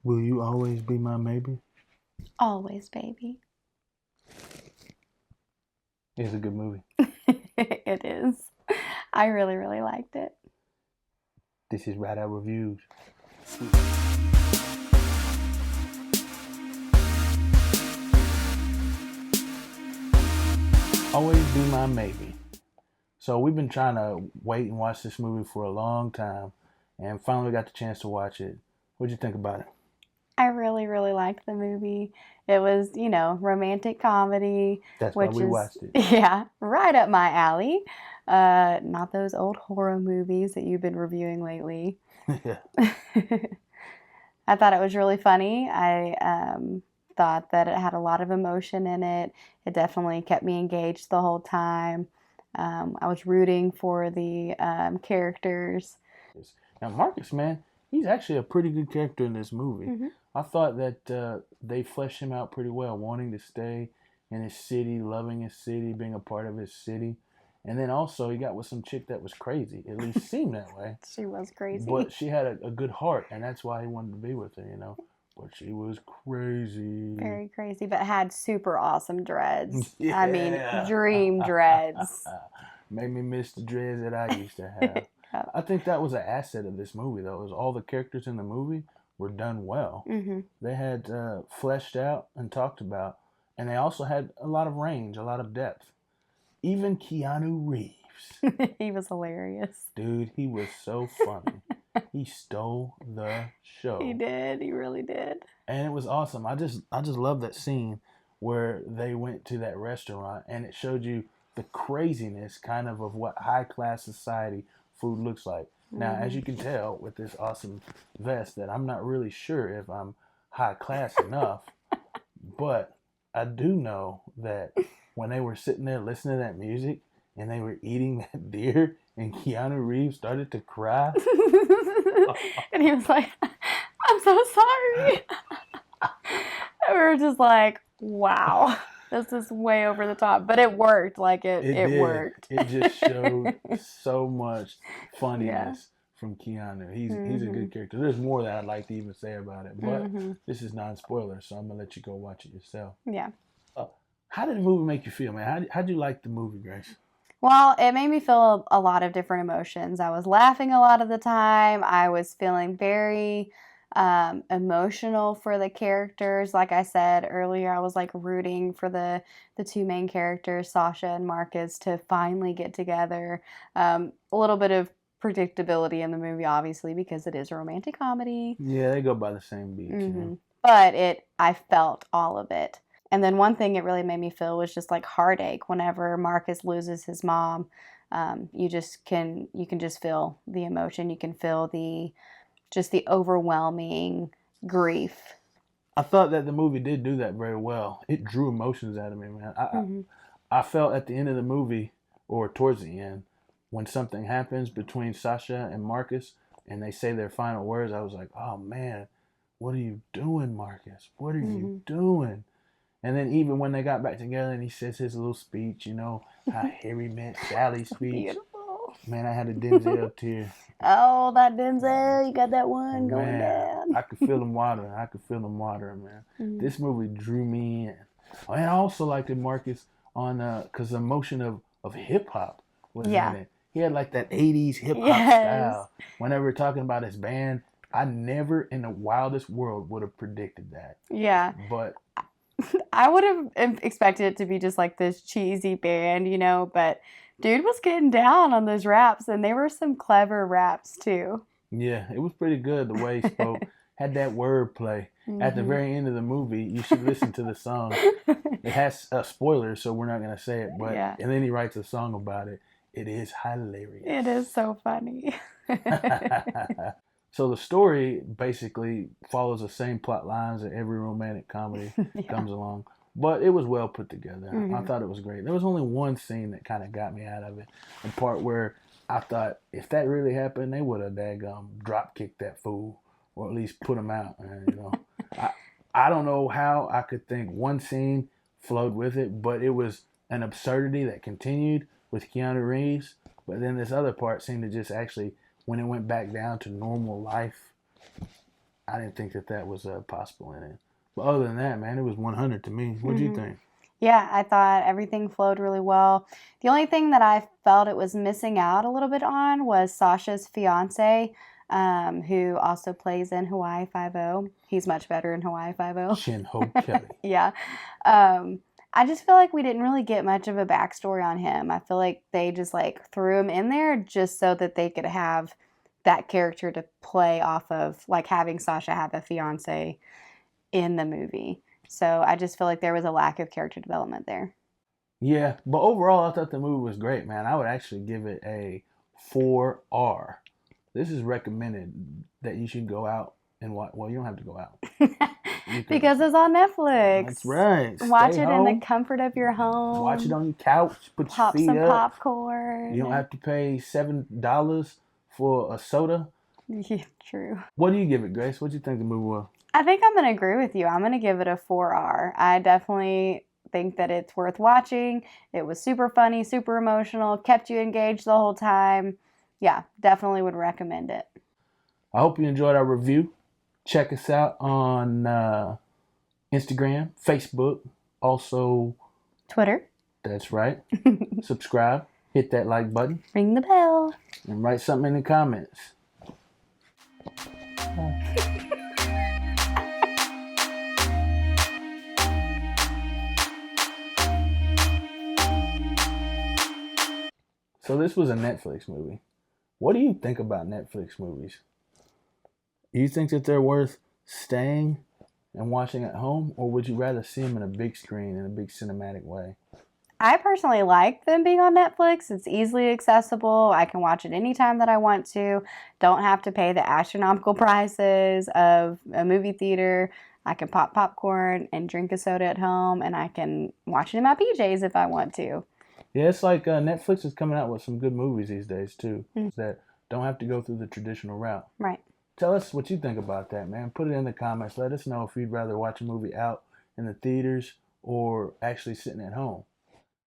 Will you always be my maybe? Always, baby. It's a good movie. It is. I really, really liked it. This is Rideout Reviews. Always be my maybe. So we've been trying to wait and watch this movie for a long time, and finally got the chance to watch it. What'd you think about it? I really, really liked the movie. It was, romantic comedy, That's why which we is, watched it. yeah, right up my alley. Not those old horror movies that you've been reviewing lately. Yeah. I thought it was really funny. I thought that it had a lot of emotion in it. It definitely kept me engaged the whole time. I was rooting for the characters. Now Marcus, man, he's actually a pretty good character in this movie. Hmm. I thought that they fleshed him out pretty well, wanting to stay in his city, loving his city, being a part of his city. And then also he got with some chick that was crazy. At least seemed that way. She was But crazy. she had a good heart, and that's why he wanted to be with her. But she was crazy. Very crazy, but had super awesome dreads. I mean, Yeah. dream dreads. Made me miss the dreads that I used to have. Yep. I think that was an asset of this movie, though, is all the characters in the movie were done well. Hmm. They had fleshed out and talked about, and they also had a lot of range, a lot of depth. Even Keanu Reeves, He was hilarious. dude, he was so funny. He stole the He show, did. He really did. and it was awesome. I just love that scene where they went to that restaurant, and it showed you the craziness kind of what high class society food looks like. Now, as Hmm. you can tell with this awesome vest, that I'm not really sure if I'm high class enough, but I do know that when they were sitting there listening to that music and they were eating that deer, and Keanu Reeves started to cry. And he was like, I'm so sorry. And we were just like, wow, this is way over the top. But it worked. Like It it did. worked. It just showed so much Yeah. funniness from Keanu. He's a Hmm. good character. There's more that I'd like to even say about it, but Hmm. this is non-spoiler, so I'm gonna let you go watch it yourself. Yeah. Uh, how did the movie make you feel, man? How'd you like the movie, Grace? Well, it made me feel a lot of different emotions. I was laughing a lot of the time. I was feeling very emotional for the characters. Like I said earlier, I was like rooting for the two main characters, Sasha and Marcus, to finally get together. A little bit of predictability in the movie, obviously, because it is a romantic comedy. Yeah, they go by the same beats. But I felt all of it. And then one thing it really made me feel was just like heartache whenever Marcus loses his mom. You can just feel the emotion. You can feel the overwhelming grief. I thought that the movie did do that very well. It drew emotions out of me, man. Hmm. I felt at the end of the movie, or towards the end, when something happens between Sasha and Marcus and they say their final words, I was like, oh man, what are you doing, Marcus? What are you Hmm. doing? And then even when they got back together and he says his little speech, how Harry met Sally speech, Beautiful. man, I had a Denzel tear. Oh, that Denzel, you got that one going Man, down. I could feel them watering. I could feel them watering, man. Hmm. This movie drew me in. And I also liked it, Marcus, on because the emotion of hip hop was in Yeah. it. He had like that '80s hip hop Yes. style. Whenever we're talking about his band, I never in the wildest world would have predicted that. Yeah. But I would have expected it to be just like this cheesy band, but dude was getting down on those raps, and they were some clever raps too. yeah, it was pretty good the way he spoke. Had that wordplay. At the Hmm. very end of the movie, you should listen to the song. It has a spoiler, so we're not gonna say it. But Yeah, and then he writes a song about it. It is hilarious. it is so funny. So the story basically follows the same plot lines that every romantic comedy Yeah. comes along, but it was well put together. I Hmm. thought it was great. There was only one scene that kind of got me out of it, the part where I thought if that really happened, they would have daggum drop kicked that fool, or at least put him out. And I I don't know how I could think one scene flowed with it, but it was an absurdity that continued with Keanu Reeves. But then this other part seemed to just actually, when it went back down to normal life, I didn't think that was possible in it. But other than that, man, it was 100 to me. What do you think? Yeah, I thought everything flowed really well. The only thing that I felt it was missing out a little bit on was Sasha's fiance, who also plays in Hawaii Five-O. He's much better in Hawaii Five-O. Shin-Ho Kelly. Yeah. I just feel like we didn't really get much of a backstory on him. I feel like they just like threw him in there just so that they could have that character to play off of, like having Sasha have a fiance in the movie. So I just feel like there was a lack of character development there. Yeah, but overall, I thought the movie was great, man. I would actually give it a 4R. This is recommended that you should go out and watch. Well, you don't have to go out. Because it's on Netflix. That's right. Watch Stay it home. in the comfort of your home. Watch it on your couch. Put your Pop feet some up. popcorn. You don't have to pay $7 for a soda. Yeah, true. What do you give it, Grace? What do you think the movie was? I think I'm going to agree with you. I'm going to give it a 4R. I definitely think that it's worth watching. It was super funny, super emotional, kept you engaged the whole time. Yeah, definitely would recommend it. I hope you enjoyed our review. Check us out on Instagram, Facebook, also Twitter. That's right. Subscribe, hit that like button, Ring the bell, and write something in the comments. So this was a Netflix movie. What do you think about Netflix movies? Do you think that they're worth staying and watching at home, or would you rather see them in a big screen in a big cinematic way? I personally like them being on Netflix. It's easily accessible. I can watch it anytime that I want to. Don't have to pay the astronomical prices of a movie theater. I can pop popcorn and drink a soda at home, and I can watch it in my PJs if I want to. Yeah, it's like Netflix is coming out with some good movies these days, too, that don't have to go through the traditional route. Right. Tell us what you think about that, man. Put it in the comments. Let us know if you'd rather watch a movie out in the theaters or actually sitting at home.